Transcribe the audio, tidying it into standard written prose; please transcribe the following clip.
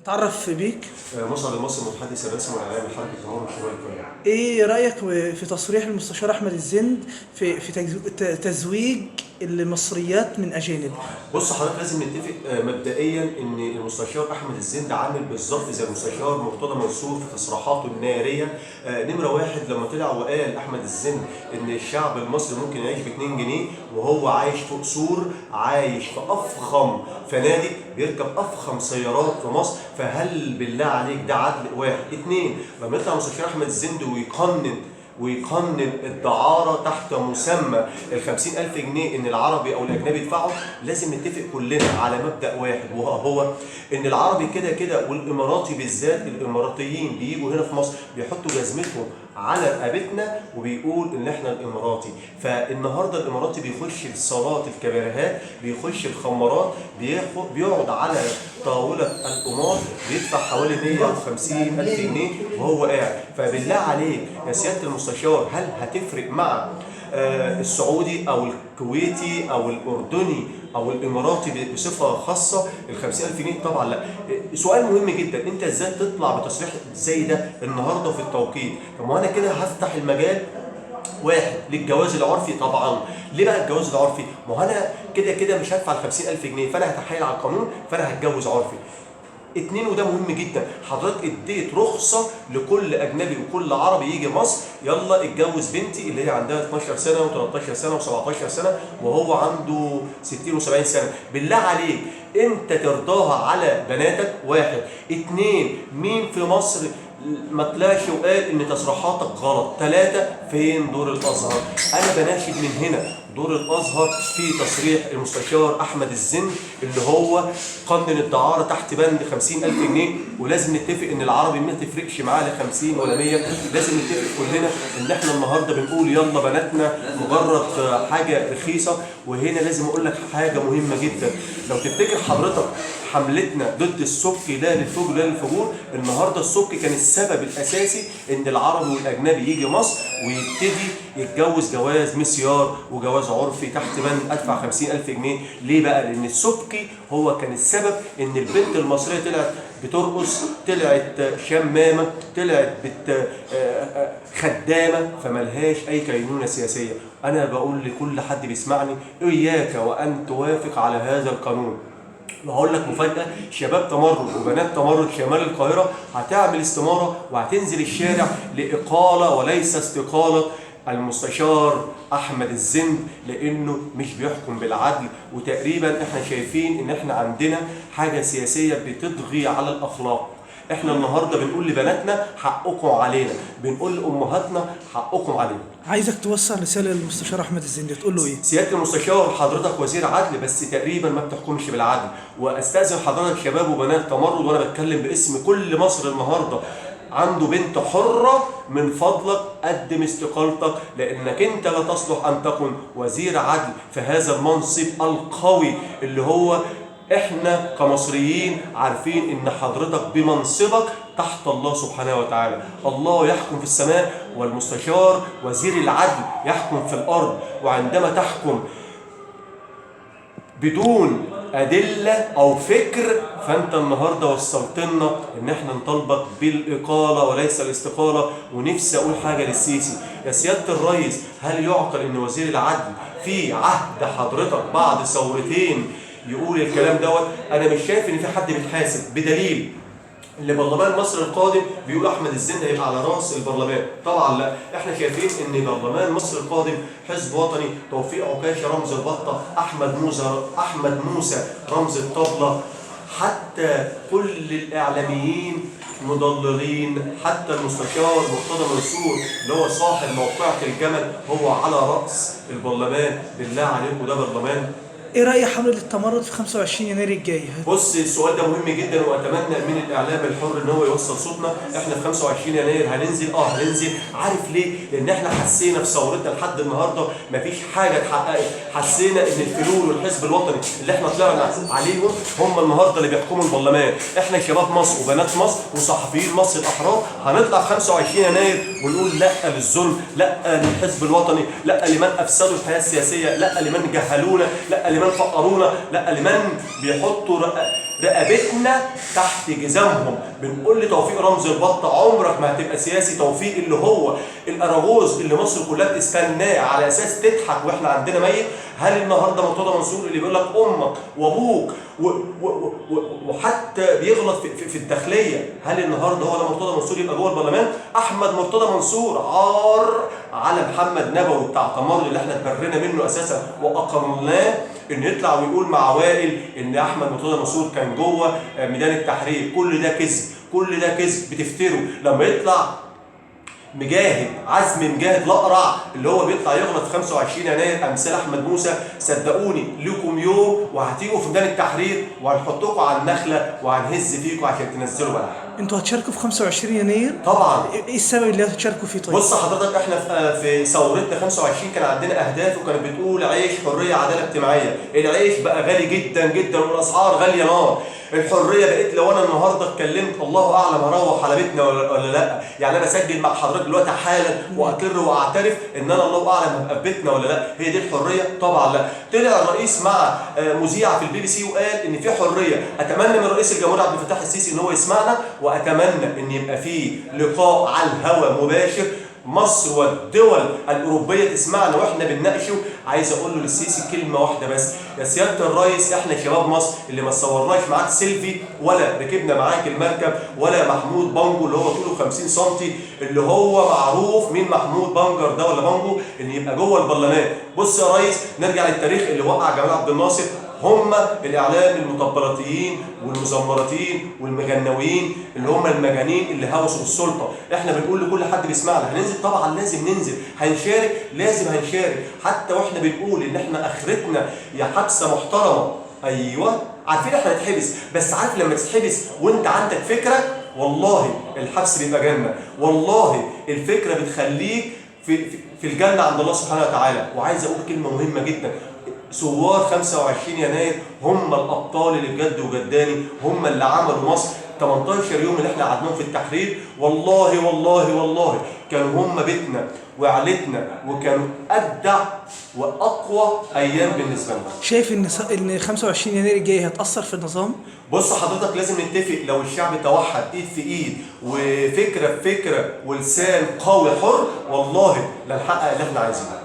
تعرف بيك. مصعد المصري المتحدث الرسمي والإعلامي لحركة تنور شمال القاهرة. ايه رأيك في تصريح المستشار احمد الزند في تزويج المصريات من اجانب؟ بص حضرتك، لازم نتفق مبدئيا ان المستشار احمد الزند عامل بالظبط زي المستشار مرتضى منصور في تصريحاته الناريه. نمره واحد، لما طلع وقال احمد الزند ان الشعب المصري ممكن يعيش ب 2 جنيه وهو عايش في قصور، عايش في افخم فنادق، بيركب افخم سيارات في مصر، فهل بالله عليك ده عدل؟ واحد. اتنين، لما يطلع المستشار احمد الزند ويقنن الدعارة تحت مسمى ال50,000 جنيه ان العربي او الاجنبي يدفعوا، لازم نتفق كلنا على مبدأ واحد، وهو ان العربي كده كده والاماراتي بالذات، الاماراتيين بيجوا هنا في مصر بيحطوا جزمتهم على رقبتنا وبيقول ان احنا الاماراتي. فالنهارده الاماراتي بيخش الصالات الكباريهات، بيخش الخمارات، بيقعد على طاوله القمار، بيدفع حوالي 150,000 جنيه وهو قاعد. فبالله عليك يا سياده المستشار، هل هتفرق مع السعودي او الكويتي او الاردني او الاماراتي بصفه خاصه ال50,000 جنيه؟ طبعا لا. سؤال مهم جدا، انت ازاي تطلع بتصريح زي ده النهارده في التوقيت؟ طب ما انا كده هفتح المجال واحد للجواز العرفي. طبعا ليه بقى الجواز العرفي؟ ما هو انا كده كده مش هدفع ال50,000 جنيه، فانا هتحايل على القانون، فانا هتجوز عرفي. اتنين، وده مهم جدا، حضرتك اديت رخصة لكل اجنبي وكل عربي يجي مصر، يلا اتجوز بنتي اللي هي عندها 12 سنة و13 سنة و17 سنة وهو عنده 60 و70 سنة. بالله عليك انت ترضاها على بناتك؟ واحد. اتنين، مين في مصر ما طلعش وقال ان تصريحاتك غلط؟ ثلاثة، فين دور الازهر؟ انا بناشد من هنا دور الازهر في تصريح المستشار احمد الزند اللي هو قنن الدعاره تحت بند 50,000 جنيه. ولازم نتفق ان العربي ما تفرقش معاه لا 50 ولا 100. لازم نتفق كلنا ان احنا النهارده بنقول يلا بناتنا مجرد حاجه رخيصه. وهنا لازم اقول لك حاجه مهمه جدا، لو تفتكر حضرتك حملتنا ضد السبكي لا للفجر لا للفجور، النهارده السبكي كان السبب الاساسي ان العربي والاجنبي يجي مصر ويبتدي يتجوز جواز مسيار وجواز عرفي تحت بند ادفع 50,000 جنيه. ليه بقى؟ لان السبكي هو كان السبب ان البنت المصريه طلعت بترقص، طلعت شمامه، طلعت خدامه، فملهاش اي كينونه سياسيه. انا بقول لكل حد بيسمعني اياك وان توافق على هذا القانون. وهقول لك مفاجأة، شباب تمرد وبنات تمرد شمال القاهرة هتعمل استمارة وهتنزل الشارع لإقالة وليس استقالة المستشار أحمد الزند، لأنه مش بيحكم بالعدل. وتقريبا احنا شايفين ان احنا عندنا حاجة سياسية بتطغي على الأخلاق. احنا النهارده بنقول لبناتنا حقكم علينا، بنقول لامهاتنا حقكم علينا. عايزك توصل رسالة للمستشار احمد الزند، تقول له ايه؟ سياده المستشار، حضرتك وزير عدل بس تقريبا ما بتحكمش بالعدل، واستاذن حضرتك شباب وبنات تمرد، وانا بتكلم باسم كل مصر النهارده عنده بنت حرة، من فضلك قدم استقالتك، لانك انت لا تصلح ان تكون وزير عدل في هذا المنصب القوي اللي هو احنا كمصريين عارفين ان حضرتك بمنصبك تحت الله سبحانه وتعالى. الله يحكم في السماء والمستشار وزير العدل يحكم في الارض. وعندما تحكم بدون أدلة أو فكر، فأنت النهاردة وصلت لنا إن إحنا نطالبك بالإقالة وليس الاستقالة. ونفسي أقول حاجة للسيسي، يا سيادة الرئيس، هل يعقل إن وزير العدل في عهد حضرتك بعد ثورتين يقول الكلام دوت؟ أنا مش شايف إن في حد بيتحاسب، بدليل اللي برلمان مصر القادم بيقول احمد الزند هيبقى على راس البرلمان. طبعا لا، احنا شايفين ان برلمان مصر القادم حزب وطني، توفيق عكاشه رمز البطه، احمد موسى رمز الطبله، حتى كل الاعلاميين مضللين، حتى المستشار مرتضى منصور اللي هو صاحب موقعة الجمل هو على راس البرلمان. بالله عليكم ده برلمان؟ ايه رأي حملة التمرد في 25 يناير الجاي؟ بص السؤال ده مهم جدا، واتمنى من الاعلام الحر ان هو يوصل صوتنا. احنا في 25 يناير هننزل، هننزل. عارف ليه؟ لان احنا حسينا في ثورتنا لحد النهارده مفيش حاجه اتحققت. حسينا ان الفلول والحزب الوطني اللي احنا طلعنا عليهم هم النهارده اللي بيحكموا البرلمان. احنا شباب مصر وبنات مصر وصحفيين مصر الاحرار هنطلع في 25 يناير ونقول لا للظلم، لا للحزب الوطني، لا لمن افسدوا الحياه السياسيه، لا لمن جهلونا، لا لمن فقرونا، لا لمن بيحطوا رقبتنا تحت جزامهم. بنقول لتوفيق رمزي البط عمرك ما هتبقى سياسي. توفيق اللي هو الاراجوز اللي مصر كلها بتستناه على اساس تضحك واحنا عندنا ميت. هل النهارده مرتضى منصور اللي بيقول لك امك وابوك وحتى بيغلط في الداخليه، هل النهارده هو ده مرتضى منصور يبقى جوه البرلمان؟ احمد مرتضى منصور عار على محمد نبوي بتاع تمر اللي احنا اتبرينا منه اساسا واقرناه ان يطلع ويقول مع وائل ان احمد مرتضى منصور كان جوه ميدان التحرير. كل ده كذب، كل ده كذب بتفتروا. لما يطلع مجاهد عزمي مجاهد الاقرع اللي هو بيطلع يغلط في 25 يناير امثال احمد موسى، صدقوني لكم يوم وهتيجوا في ميدان التحرير وهنحطكم على النخله وهنهز فيكم عشان تنزلوا بلح. انتوا هتشاركوا في 25 يناير؟ طبعا. ايه السبب اللي هتشاركوا فيه طيب؟ بص حضرتك، احنا في ثورتنا 25 كان عندنا اهداف وكانت بتقول عيش، حريه، عداله اجتماعيه. العيش بقى غالي جدا جدا والاسعار غاليه نار. الحريه بقيت لو انا النهارده اتكلمت الله اعلم هروح على بيتنا ولا لا. يعني انا اسجل مع حضرتك دلوقتي حالا واقر واعترف ان انا الله اعلم هبقى في بيتنا ولا لا. هي دي الحريه؟ طبعا لا. طلع الرئيس مع مذيع في BBC وقال ان في حريه. اتمنى من رئيس الجمهوريه عبد الفتاح السيسي ان هو يسمعنا، واتمنى ان يبقى في لقاء على الهواء مباشر مصر والدول الأوروبية تسمعنا واحنا بنناقشه. عايز اقول له للسيسي كلمة واحدة بس، يا سيادة الرئيس احنا شباب مصر اللي ما صورناش معاك سيلفي ولا ركبنا معاك المركب ولا محمود بانجو اللي هو طوله 50 سم اللي هو معروف مين محمود بانجر ده ولا بانجو اللي يبقى جوه البرلمان. بص يا ريس، نرجع للتاريخ اللي وقع جمال عبد الناصر. هم الاعلام المطبلاتيين والمزمراتيين والمغنويين اللي هم المجانين اللي هوسوا بالسلطه. احنا بنقول لكل حد بيسمعنا هننزل، طبعا لازم ننزل، هنشارك، لازم هنشارك. حتى واحنا بنقول ان احنا اخرتنا يا حبسه محترمه. ايوه عارفين احنا هنتحبس، بس عارف لما تتحبس وانت عندك فكره، والله الحبس بيبقى جنه، والله الفكره بتخليك في الجنه عند الله سبحانه وتعالى. وعايز اقول كلمه مهمه جدا، ثوار 25 يناير هم الابطال اللي بجد وجداني، هم اللي عملوا مصر 18 يوم اللي احنا قعدناهم في التحرير. والله والله والله كانوا هم بيتنا وعيلتنا، وكانوا ابدع واقوى ايام بالنسبه لنا. شايف ان 25 يناير الجاي هتأثر في النظام؟ بص حضرتك، لازم نتفق لو الشعب توحد ايد في ايد وفكره في فكره ولسان قوي حر، والله لنحقق اللي احنا عايزينه.